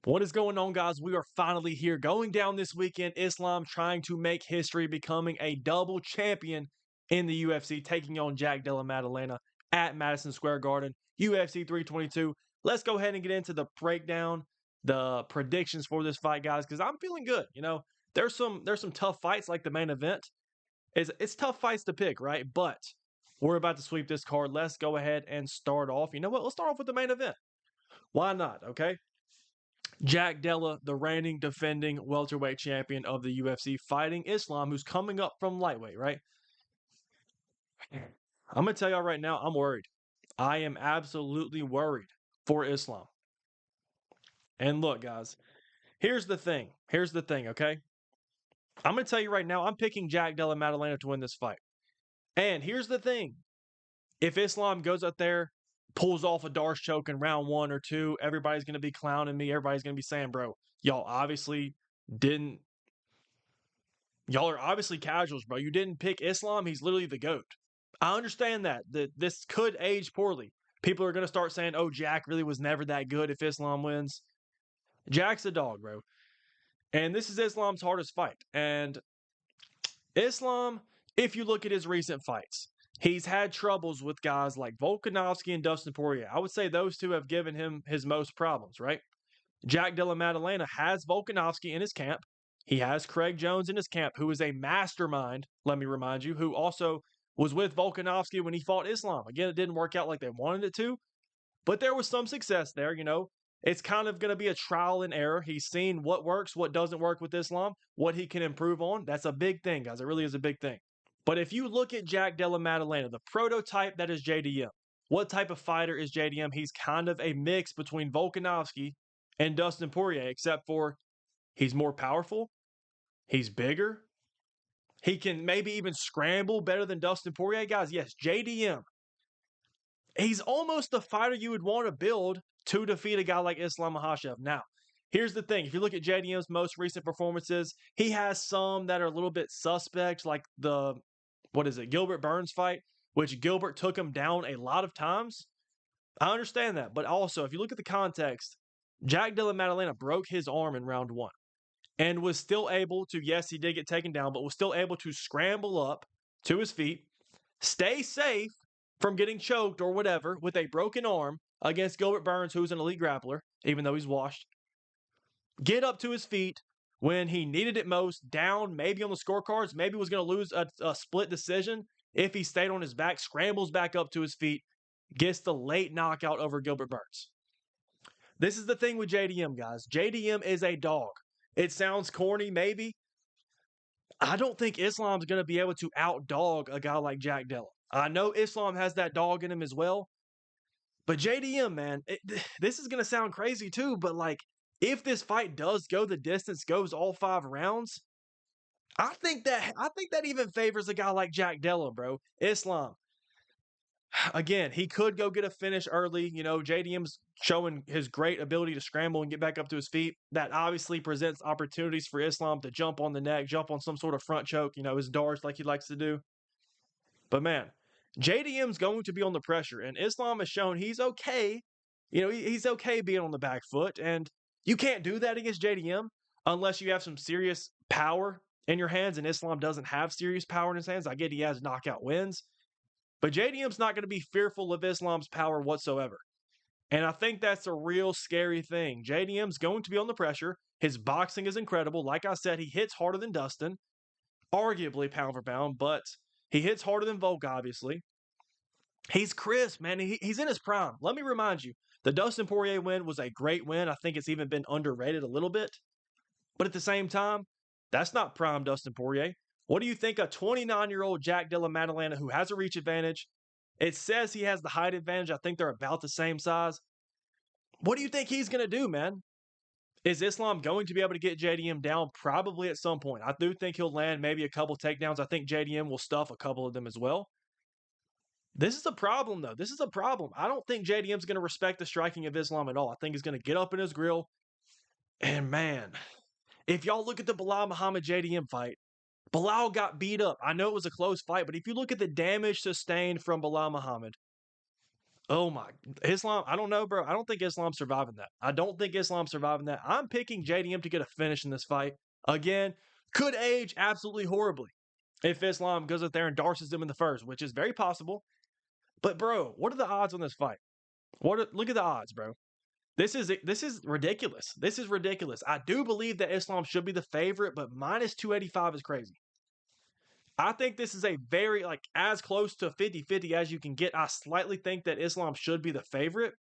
What is going on, guys? We are finally here. Going down this weekend, Islam trying to make history, becoming a double champion in the UFC, taking on Jack Della Maddalena at Madison Square Garden, UFC 322. Let's go ahead and get into the breakdown, the predictions for this fight, guys, because I'm feeling good. There's some tough fights like the main event. It's tough fights to pick, right? But we're about to sweep this card. Let's go ahead and start off. You know what? Let's start off with the main event. Why not? Okay. Jack Della, the reigning defending welterweight champion of the UFC, fighting Islam, who's coming up from lightweight, right? I'm going to tell y'all right now, I'm worried. I am absolutely worried for Islam. And look, guys, here's the thing. Okay? I'm going to tell you right now, I'm picking Jack Della Maddalena to win this fight. And here's the thing. If Islam goes out there, pulls off a Darush choke in round 1 or 2, everybody's going to be clowning me. Everybody's going to be saying, bro, y'all are obviously casuals, bro. You didn't pick Islam. He's literally the GOAT. I understand that this could age poorly. People are going to start saying, oh, Jack really was never that good if Islam wins. Jack's a dog, bro. And this is Islam's hardest fight. And Islam, if you look at his recent fights, he's had troubles with guys like Volkanovski and Dustin Poirier. I would say those two have given him his most problems, right? Jack Della Maddalena has Volkanovski in his camp. He has Craig Jones in his camp, who is a mastermind, let me remind you, who also was with Volkanovski when he fought Islam. Again, it didn't work out like they wanted it to, but there was some success there, It's kind of going to be a trial and error. He's seen what works, what doesn't work with Islam, what he can improve on. That's a big thing, guys. It really is a big thing. But if you look at Jack Della Maddalena, the prototype that is JDM, what type of fighter is JDM? He's kind of a mix between Volkanovski and Dustin Poirier, except for he's more powerful, he's bigger, he can maybe even scramble better than Dustin Poirier. Guys, yes, JDM, he's almost the fighter you would want to build to defeat a guy like Islam Makhachev. Now, here's the thing. If you look at JDM's most recent performances, he has some that are a little bit suspect, like the Gilbert Burns fight, which Gilbert took him down a lot of times. I understand that. But also, if you look at the context, Jack Della Maddalena broke his arm in round 1 and was still able to, yes, he did get taken down, but was still able to scramble up to his feet, stay safe from getting choked or whatever with a broken arm against Gilbert Burns, who's an elite grappler, even though he's washed, get up to his feet when he needed it most, down, maybe on the scorecards, maybe was going to lose a split decision. If he stayed on his back, scrambles back up to his feet, gets the late knockout over Gilbert Burns. This is the thing with JDM, guys. JDM is a dog. It sounds corny, maybe. I don't think Islam's going to be able to outdog a guy like Jack Della. I know Islam has that dog in him as well. But JDM, man, this is going to sound crazy too, but like, if this fight does go the distance, goes all 5 rounds, I think that even favors a guy like Jack Della, bro. Islam, again, he could go get a finish early. JDM's showing his great ability to scramble and get back up to his feet. That obviously presents opportunities for Islam to jump on the neck, jump on some sort of front choke, his darts like he likes to do. But man, JDM's going to be on the pressure, and Islam has shown he's okay. He's okay being on the back foot, and you can't do that against JDM unless you have some serious power in your hands, and Islam doesn't have serious power in his hands. I get he has knockout wins, but JDM's not going to be fearful of Islam's power whatsoever. And I think that's a real scary thing. JDM's going to be on the pressure. His boxing is incredible. Like I said, he hits harder than Dustin, arguably pound for pound, but he hits harder than Volk, obviously. He's crisp, man. He's in his prime. Let me remind you, the Dustin Poirier win was a great win. I think it's even been underrated a little bit. But at the same time, that's not prime Dustin Poirier. What do you think of 29-year-old Jack Della Maddalena, who has a reach advantage? It says he has the height advantage. I think they're about the same size. What do you think he's going to do, man? Is Islam going to be able to get JDM down? Probably at some point. I do think he'll land maybe a couple takedowns. I think JDM will stuff a couple of them as well. This is a problem, though. This is a problem. I don't think JDM's going to respect the striking of Islam at all. I think he's going to get up in his grill. And man, if y'all look at the Bilal Muhammad JDM fight, Bilal got beat up. I know it was a close fight, but if you look at the damage sustained from Bilal Muhammad, Oh my, Islam. I don't know, bro. I don't think Islam's surviving that. I don't think Islam's surviving that. I'm picking JDM to get a finish in this fight. Again, could age absolutely horribly if Islam goes up there and darces him in the first, which is very possible. But bro, what are the odds on this fight? Look at the odds, bro. This is ridiculous. This is ridiculous. I do believe that Islam should be the favorite, but minus 285 is crazy. I think this is a very like as close to 50-50 as you can get. I slightly think that Islam should be the favorite,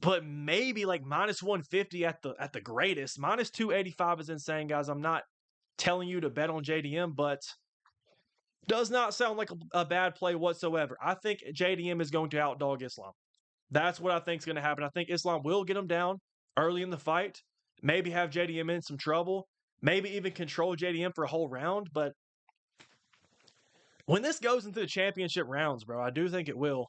but maybe like minus 150 at the greatest. Minus 285 is insane, guys. I'm not telling you to bet on JDM, but does not sound like a bad play whatsoever. I think JDM is going to outdog Islam. That's what I think is going to happen. I think Islam will get him down early in the fight, maybe have JDM in some trouble, maybe even control JDM for a whole round. But when this goes into the championship rounds, bro, I do think it will.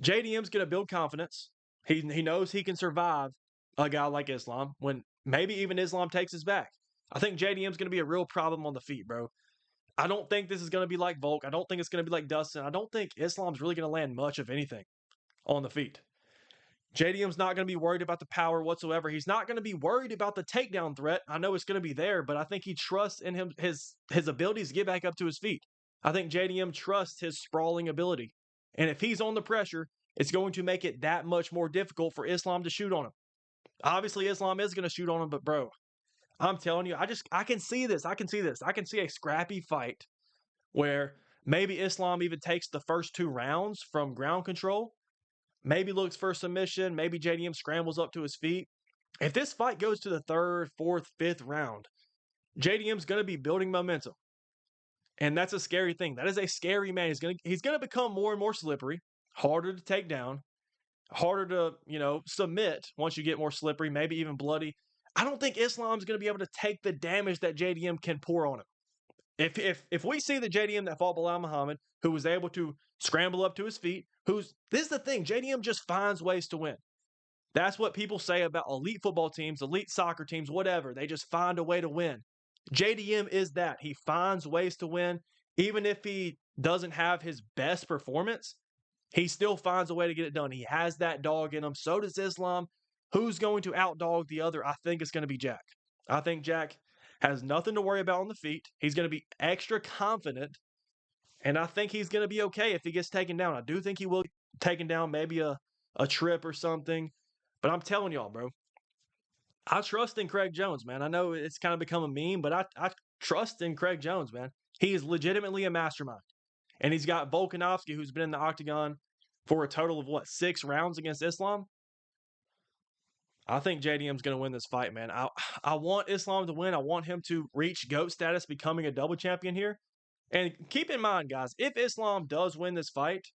JDM's going to build confidence. He knows he can survive a guy like Islam when maybe even Islam takes his back. I think JDM's going to be a real problem on the feet, bro. I don't think this is going to be like Volk. I don't think it's going to be like Dustin. I don't think Islam's really going to land much of anything on the feet. JDM's not going to be worried about the power whatsoever. He's not going to be worried about the takedown threat. I know it's going to be there, but I think he trusts in his abilities to get back up to his feet. I think JDM trusts his sprawling ability. And if he's on the pressure, it's going to make it that much more difficult for Islam to shoot on him. Obviously, Islam is going to shoot on him, but bro, I'm telling you, I can see this. I can see this. I can see a scrappy fight where maybe Islam even takes the first 2 rounds from ground control. Maybe looks for submission. Maybe JDM scrambles up to his feet. If this fight goes to the 3rd, 4th, 5th round, JDM's going to be building momentum. And that's a scary thing. That is a scary man. He's going to become more and more slippery, harder to take down, harder to, submit once you get more slippery, maybe even bloody. I don't think Islam's going to be able to take the damage that JDM can pour on him. If we see the JDM that fought Bilal Muhammad, who was able to scramble up to his feet, this is the thing, JDM just finds ways to win. That's what people say about elite football teams, elite soccer teams, whatever. They just find a way to win. JDM is that. He finds ways to win. Even if he doesn't have his best performance, he still finds a way to get it done. He has that dog in him. So does Islam. Who's going to outdog the other? I think it's going to be Jack. I think Jack has nothing to worry about on the feet. He's going to be extra confident. And I think he's going to be okay if he gets taken down. I do think he will get taken down, maybe a trip or something. But I'm telling y'all, bro, I trust in Craig Jones, man. I know it's kind of become a meme, but I trust in Craig Jones, man. He is legitimately a mastermind. And he's got Volkanovski, who's been in the octagon for a total of, 6 rounds against Islam? I think JDM's going to win this fight, man. I want Islam to win. I want him to reach GOAT status, becoming a double champion here. And keep in mind, guys, if Islam does win this fight,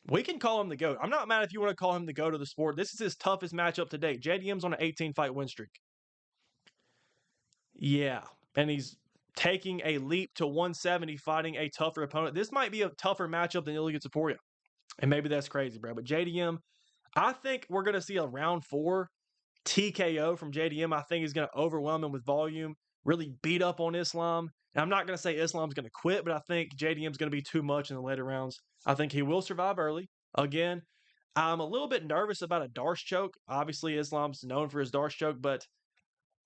we can call him the GOAT. I'm not mad if you want to call him the GOAT of the sport. This is his toughest matchup to date. JDM's on an 18-fight win streak. Yeah, and he's taking a leap to 170, fighting a tougher opponent. This might be a tougher matchup than Ilia Topuria. And maybe that's crazy, bro. But JDM, I think we're going to see a round 4 TKO from JDM. I think he's going to overwhelm him with volume, really beat up on Islam. And I'm not going to say Islam's going to quit, but I think JDM's going to be too much in the later rounds. I think he will survive early. Again, I'm a little bit nervous about a Darush choke. Obviously, Islam's known for his Darush choke, but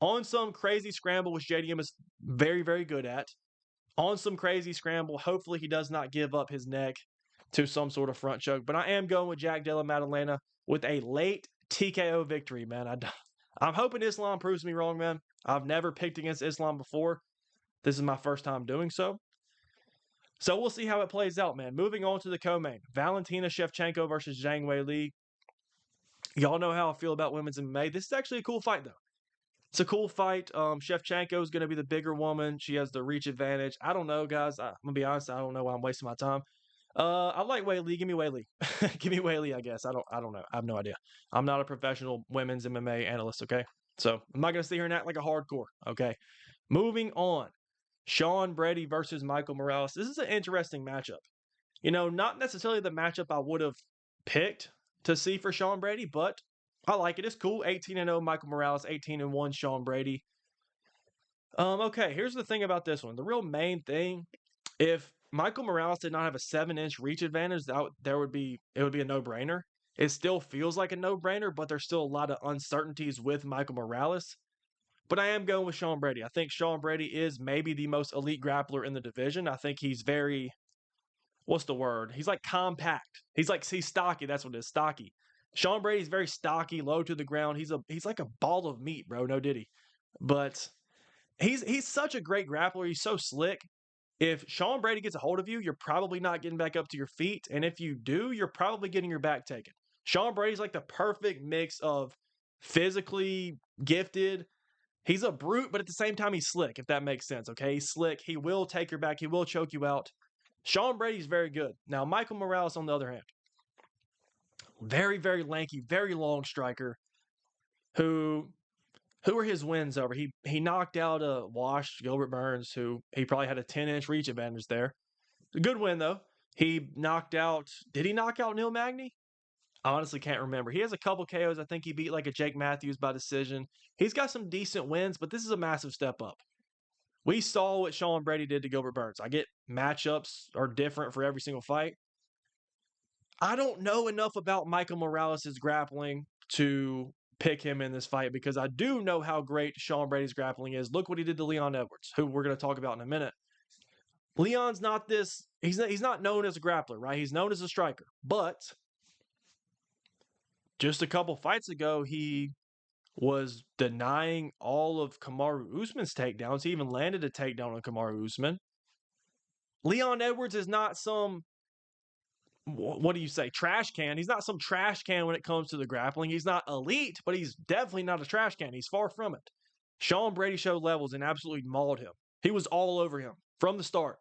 on some crazy scramble, which JDM is very, very good at, on some crazy scramble, hopefully he does not give up his neck to some sort of front choke. But I am going with Jack Della Maddalena with a late TKO victory, man. I'm hoping Islam proves me wrong, man. I've never picked against Islam before. This is my first time doing so. So we'll see how it plays out, man. Moving on to the co-main. Valentina Shevchenko versus Zhang Weili. Y'all know how I feel about women's MMA. This is actually a cool fight, though. It's a cool fight. Shevchenko is going to be the bigger woman. She has the reach advantage. I don't know, guys. I'm going to be honest. I don't know why I'm wasting my time. I like Weili. Give me Weili. Give me Weili, I guess. I don't know. I have no idea. I'm not a professional women's MMA analyst, okay? So I'm not going to sit here and act like a hardcore, okay? Moving on. Sean Brady versus Michael Morales. This is an interesting matchup. Not necessarily the matchup I would have picked to see for Sean Brady, but I like it. It's cool. 18-0 Michael Morales, 18-1 Sean Brady. Okay, here's the thing about this one. The real main thing, if Michael Morales did not have a 7-inch reach advantage, it would be a no-brainer. It still feels like a no-brainer, but there's still a lot of uncertainties with Michael Morales. But I am going with Sean Brady. I think Sean Brady is maybe the most elite grappler in the division. I think he's very, what's the word? He's like compact. He's stocky. That's what it is, stocky. Sean Brady's very stocky, low to the ground. He's like a ball of meat, bro. No diddy. But he's such a great grappler. He's so slick. If Sean Brady gets a hold of you, you're probably not getting back up to your feet. And if you do, you're probably getting your back taken. Sean Brady's like the perfect mix of physically gifted. He's a brute, but at the same time, he's slick, if that makes sense. Okay. He's slick. He will take your back, he will choke you out. Sean Brady's very good. Now, Michael Morales, on the other hand, very, very lanky, very long striker who were his wins over? He knocked out a washed Gilbert Burns, who he probably had a 10-inch reach advantage there. A good win, though. Did he knock out Neil Magny? I honestly can't remember. He has a couple KOs. I think he beat like a Jake Matthews by decision. He's got some decent wins, but this is a massive step up. We saw what Sean Brady did to Gilbert Burns. I get matchups are different for every single fight. I don't know enough about Michael Morales' grappling to pick him in this fight because I do know how great Sean Brady's grappling is. Look what he did to Leon Edwards, who we're going to talk about in a minute. Leon's not this, he's not known as a grappler, right? He's known as a striker. But just a couple fights ago, he was denying all of Kamaru Usman's takedowns. He even landed a takedown on Kamaru Usman. Leon Edwards is not some, what do you say, trash can. He's not some trash can when it comes to the grappling. He's not elite, but he's definitely not a trash can. He's far from it. Sean Brady showed levels and absolutely mauled him. He was all over him from the start.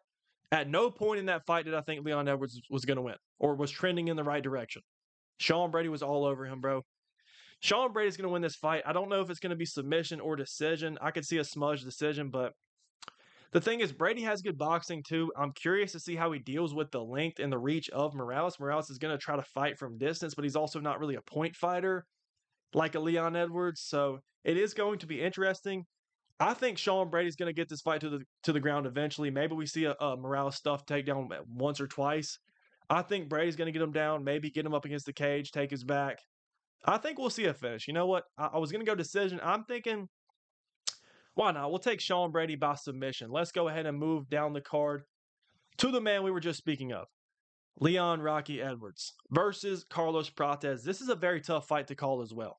At no point in that fight did I think Leon Edwards was going to win or was trending in the right direction. Sean Brady was all over him, bro. Sean Brady's going to win this fight. I don't know if it's going to be submission or decision. I could see a smudge decision, but the thing is, Brady has good boxing too. I'm curious to see how he deals with the length and the reach of Morales. Morales is going to try to fight from distance, but he's also not really a point fighter like a Leon Edwards. So it is going to be interesting. I think Sean Brady's going to get this fight to the ground eventually. Maybe we see a Morales stuff takedown once or twice. I think Brady's going to get him down, maybe get him up against the cage, take his back. I think we'll see a finish. You know what? I was going to go decision. I'm thinking, why not? We'll take Sean Brady by submission. Let's go ahead and move down the card to the man we were just speaking of, Leon Rocky Edwards versus Carlos Prates. This is a very tough fight to call as well.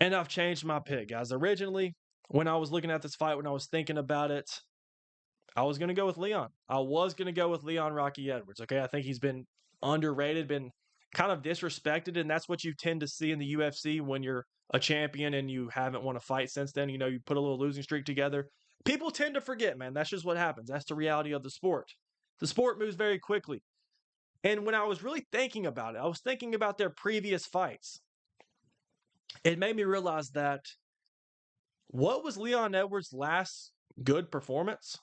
And I've changed my pick, guys. Originally, when I was looking at this fight, when I was thinking about it, I was going to go with Leon. I was going to go with Leon Rocky Edwards. Okay, I think he's been underrated, been kind of disrespected, and that's what you tend to see in the UFC when you're a champion and you haven't won a fight since then. You know, you put a little losing streak together. People tend to forget, man. That's just what happens. That's the reality of the sport. The sport moves very quickly. And when I was really thinking about it, I was thinking about their previous fights. It made me realize that what was Leon Edwards' last good performance?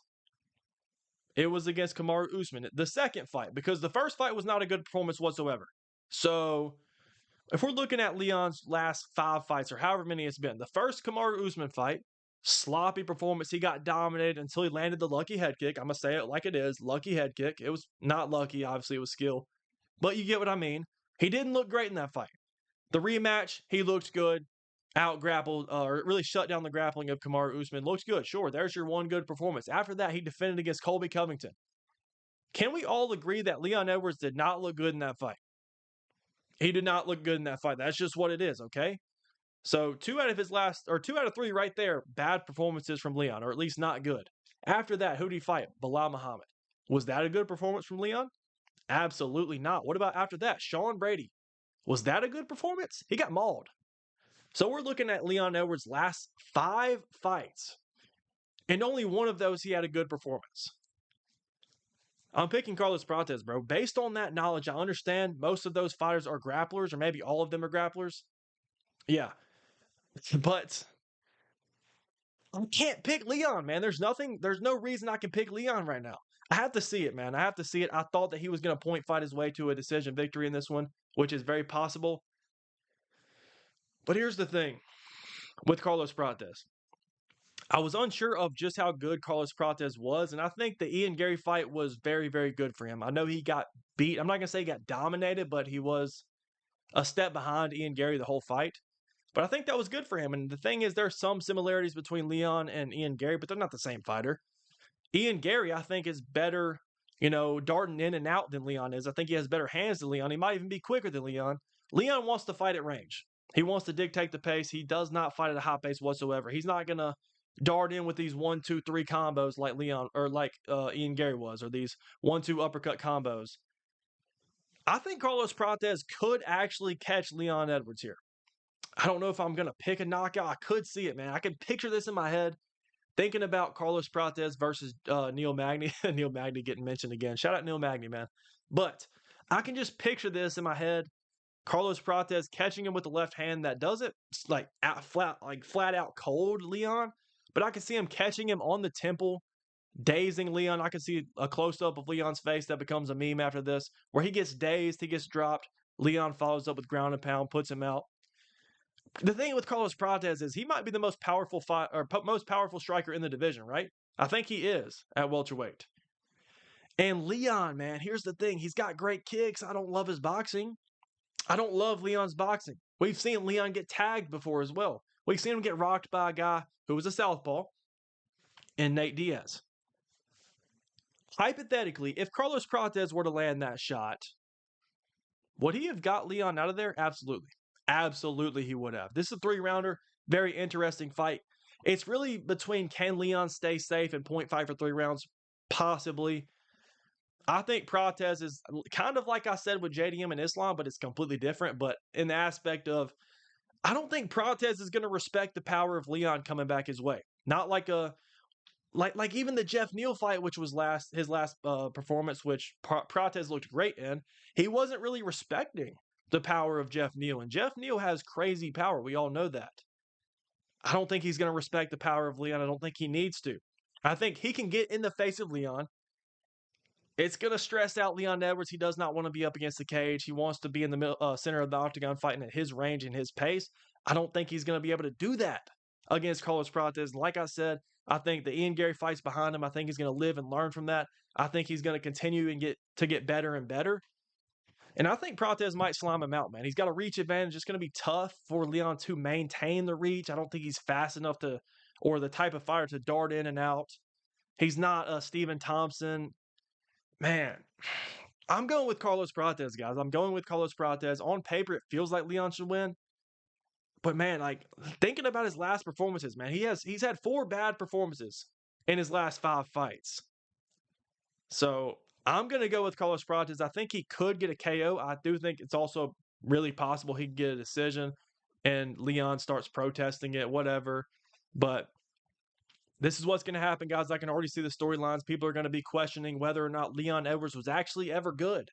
It was against Kamaru Usman, the second fight, because the first fight was not a good performance whatsoever. So if we're looking at Leon's last 5 fights or however many it's been, the first Kamaru Usman fight, sloppy performance. He got dominated until he landed the lucky head kick. I'm going to say it like it is, lucky head kick. It was not lucky, obviously it was skill. But you get what I mean. He didn't look great in that fight. The rematch, he looked good. Out grappled, or really shut down the grappling of Kamaru Usman. Looks good. Sure, there's your one good performance. After that, he defended against Colby Covington. Can we all agree that Leon Edwards did not look good in that fight? He did not look good in that fight. That's just what it is, okay? So 2 out of 3 right there, bad performances from Leon, or at least not good. After that, who did he fight? Bilal Muhammad. Was that a good performance from Leon? Absolutely not. What about after that? Sean Brady. Was that a good performance? He got mauled. So we're looking at Leon Edwards' last 5 fights, and only one of those he had a good performance. I'm picking Carlos Prates, bro. Based on that knowledge, I understand most of those fighters are grapplers, or maybe all of them are grapplers. Yeah. But I can't pick Leon, man. There's no reason I can pick Leon right now. I have to see it, man. I have to see it. I thought that he was going to point fight his way to a decision victory in this one, which is very possible. But here's the thing with Carlos Prates. I was unsure of just how good Carlos Prates was, and I think the Ian Gary fight was very, very good for him. I know he got beat. I'm not gonna say he got dominated, but he was a step behind Ian Gary the whole fight. But I think that was good for him. And the thing is, there are some similarities between Leon and Ian Gary, but they're not the same fighter. Ian Gary, I think, is better, darting in and out than Leon is. I think he has better hands than Leon. He might even be quicker than Leon. Leon wants to fight at range. He wants to dictate the pace. He does not fight at a high pace whatsoever. He's not gonna dart in with these 1, 2, 3 combos like Leon or like Ian Gary was, or these 1, 2 uppercut combos. I think Carlos Prates could actually catch Leon Edwards here. I don't know if I'm gonna pick a knockout. I could see it, man. I can picture this in my head. Thinking about Carlos Prates versus Neil Magny. Neil Magny getting mentioned again. Shout out Neil Magny, man. But I can just picture this in my head. Carlos Prates catching him with the left hand that doesn't flat out cold Leon, but I can see him catching him on the temple, dazing Leon. I can see a close up of Leon's face that becomes a meme after this, where he gets dazed, he gets dropped. Leon follows up with ground and pound, puts him out. The thing with Carlos Prates is he might be the most powerful most powerful striker in the division, right? I think he is at welterweight. And Leon, man, here's the thing. He's got great kicks. I don't love his boxing. I don't love Leon's boxing. We've seen Leon get tagged before as well. We've seen him get rocked by a guy who was a southpaw and Nate Diaz. Hypothetically, if Carlos Prates were to land that shot, would he have got Leon out of there? Absolutely. Absolutely, he would have. This is a 3-rounder. Very interesting fight. It's really between can Leon stay safe and point fight for 3 rounds? Possibly. I think Prates is kind of like I said with JDM and Islam, but it's completely different. But in the aspect of, I don't think Prates is going to respect the power of Leon coming back his way. Not like like even the Jeff Neal fight, which was his last performance, which Prates looked great in. He wasn't really respecting the power of Jeff Neal, and Jeff Neal has crazy power. We all know that. I don't think he's going to respect the power of Leon. I don't think he needs to. I think he can get in the face of Leon. It's going to stress out Leon Edwards. He does not want to be up against the cage. He wants to be in the center of the octagon fighting at his range and his pace. I don't think he's going to be able to do that against Carlos Prates. And like I said, I think the Ian Gary fight's behind him. I think he's going to live and learn from that. I think he's going to continue and get better and better. And I think Prates might slime him out, man. He's got a reach advantage. It's going to be tough for Leon to maintain the reach. I don't think he's fast enough or the type of fighter to dart in and out. He's not a Stephen Thompson. Man, I'm going with Carlos Prates, guys. I'm going with Carlos Prates. On paper, it feels like Leon should win. But man, like thinking about his last performances, man, he's had 4 bad performances in his last 5 fights. So I'm going to go with Carlos Prates. I think he could get a KO. I do think it's also really possible he can get a decision and Leon starts protesting it, whatever. But this is what's going to happen, guys. I can already see the storylines. People are going to be questioning whether or not Leon Edwards was actually ever good.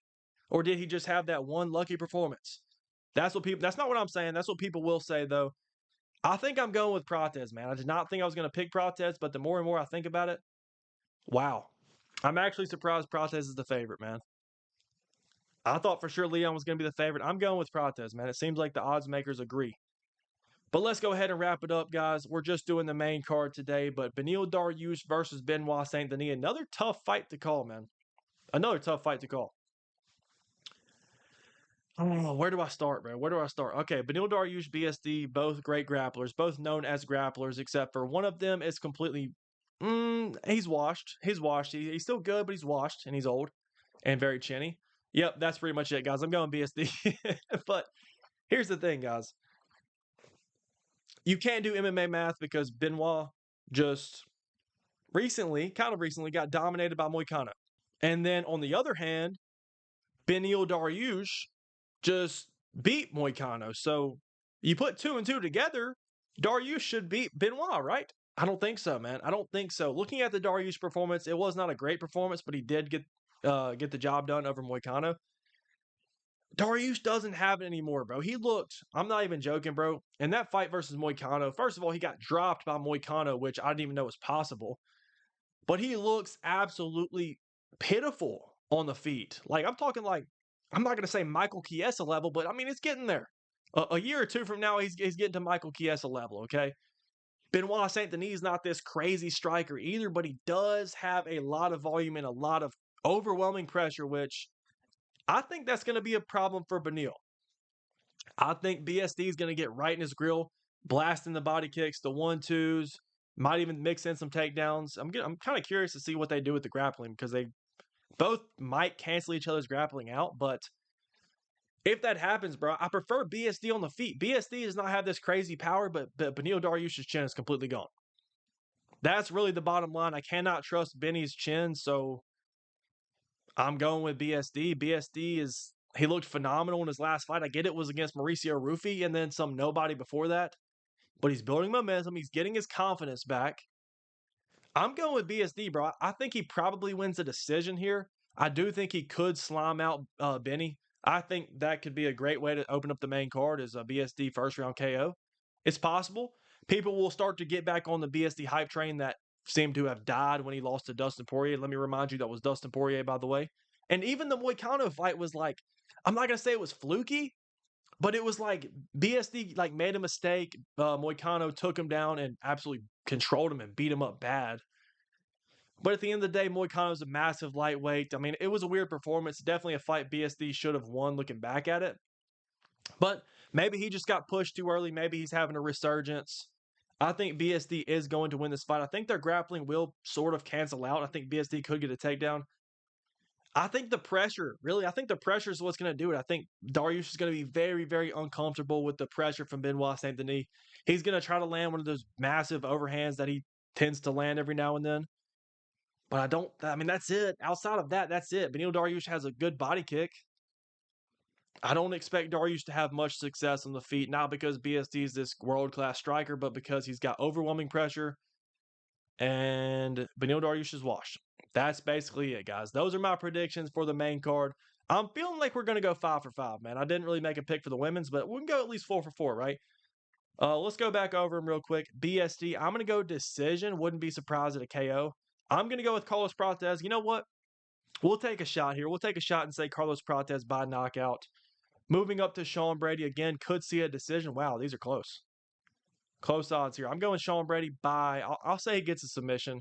Or did he just have that one lucky performance? That's not what I'm saying. That's what people will say, though. I think I'm going with Prates, man. I did not think I was going to pick Prates, but the more and more I think about it, wow. I'm actually surprised Prates is the favorite, man. I thought for sure Leon was going to be the favorite. I'm going with Prates, man. It seems like the odds makers agree. But let's go ahead and wrap it up, guys. We're just doing the main card today, but Beneil Dariush versus Benoit Saint Denis. Another tough fight to call, man. Another tough fight to call. Oh, where do I start, bro? Where do I start? Okay, Beneil Dariush, BSD, both great grapplers, both known as grapplers, except for one of them is completely, he's washed. He's washed. He's still good, but he's washed, and he's old and very chinny. Yep, that's pretty much it, guys. I'm going BSD. But here's the thing, guys. You can't do MMA math because Benoit just kind of recently, got dominated by Moicano. And then on the other hand, Beneil Dariush just beat Moicano. So you put 2 and 2 together, Dariush should beat Benoit, right? I don't think so, man. I don't think so. Looking at the Dariush performance, it was not a great performance, but he did get the job done over Moicano. Dariush doesn't have it anymore, bro. He looked, I'm not even joking, bro. In that fight versus Moicano, first of all, he got dropped by Moicano, which I didn't even know was possible. But he looks absolutely pitiful on the feet. Like, I'm talking like, I'm not going to say Michael Chiesa level, but I mean, it's getting there. A year or 2 from now, he's getting to Michael Chiesa level, okay? Benoit Saint Denis is not this crazy striker either, but he does have a lot of volume and a lot of overwhelming pressure, which I think that's going to be a problem for Beneil. I think BSD is going to get right in his grill, blasting the body kicks, the 1-2s, might even mix in some takedowns. I'm kind of curious to see what they do with the grappling because they both might cancel each other's grappling out. But if that happens, bro, I prefer BSD on the feet. BSD does not have this crazy power, but Beneil Dariush's chin is completely gone. That's really the bottom line. I cannot trust Benny's chin, so I'm going with BSD. He looked phenomenal in his last fight. I get it was against Mauricio Rufy and then some nobody before that, but he's building momentum. He's getting his confidence back. I'm going with BSD, bro. I think he probably wins a decision here. I do think he could slime out Benny. I think that could be a great way to open up the main card as a BSD first round KO. It's possible. People will start to get back on the BSD hype train that seemed to have died when he lost to Dustin Poirier. Let me remind you, that was Dustin Poirier, by the way. And even the Moicano fight was like, I'm not going to say it was fluky, but it was like BSD like made a mistake. Moicano took him down and absolutely controlled him and beat him up bad. But at the end of the day, Moicano is a massive lightweight. I mean, it was a weird performance. Definitely a fight BSD should have won looking back at it. But maybe he just got pushed too early. Maybe he's having a resurgence. I think BSD is going to win this fight. I think their grappling will sort of cancel out. I think BSD could get a takedown. I think the pressure is what's going to do it. I think Dariush is going to be very, very uncomfortable with the pressure from Benoit Saint Denis. He's going to try to land one of those massive overhands that he tends to land every now and then. But that's it. Outside of that, that's it. Beneil Dariush has a good body kick. I don't expect Dariush to have much success on the feet, not because BSD is this world-class striker, but because he's got overwhelming pressure and Beneil Dariush is washed. That's basically it, guys. Those are my predictions for the main card. I'm feeling like we're going to go 5 for 5, man. I didn't really make a pick for the women's, but we can go at least 4 for 4, right? Let's go back over them real quick. BSD, I'm going to go decision. Wouldn't be surprised at a KO. I'm going to go with Carlos Prates. You know what? We'll take a shot here. We'll take a shot and say Carlos Prates by knockout. Moving up to Sean Brady again, could see a decision. Wow, these are close. Close odds here. I'm going Sean Brady by, I'll say he gets a submission.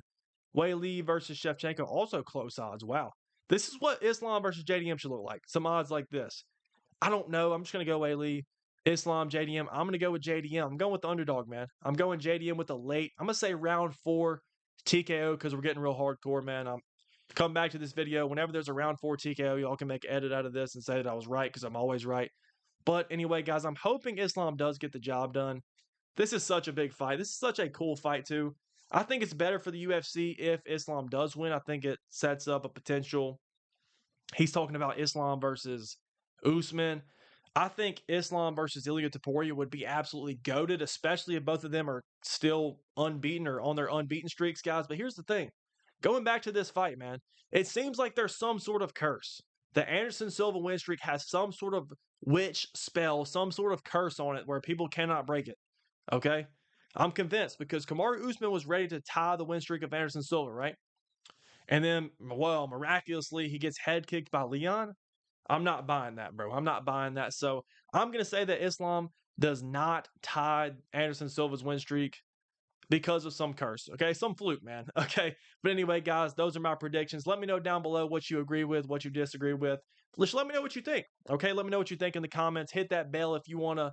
Wei Li versus Shevchenko, also close odds. Wow. This is what Islam versus JDM should look like. Some odds like this. I don't know. I'm just going to go Wei Li, Islam, JDM. I'm going to go with JDM. I'm going with the underdog, man. I'm going JDM with a late, I'm going to say round 4 TKO because we're getting real hardcore, man. Come back to this video. Whenever there's a round 4 TKO, y'all can make an edit out of this and say that I was right because I'm always right. But anyway, guys, I'm hoping Islam does get the job done. This is such a big fight. This is such a cool fight, too. I think it's better for the UFC if Islam does win. I think it sets up a potential. He's talking about Islam versus Usman. I think Islam versus Ilia Topuria would be absolutely goated, especially if both of them are still unbeaten or on their unbeaten streaks, guys. But here's the thing. Going back to this fight, man, it seems like there's some sort of curse. The Anderson Silva win streak has some sort of witch spell, some sort of curse on it where people cannot break it. Okay? I'm convinced because Kamaru Usman was ready to tie the win streak of Anderson Silva, right? And then, well, miraculously, he gets head kicked by Leon. I'm not buying that, bro. I'm not buying that. So I'm going to say that Islam does not tie Anderson Silva's win streak because of some curse, okay? Some fluke, man, okay? But anyway, guys, those are my predictions. Let me know down below what you agree with, what you disagree with. Just let me know what you think, okay? Let me know what you think in the comments. Hit that bell if you want to,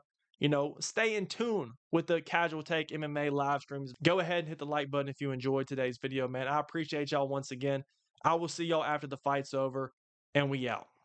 stay in tune with the Casual Take MMA live streams. Go ahead and hit the like button if you enjoyed today's video, man. I appreciate y'all once again. I will see y'all after the fight's over, and we out.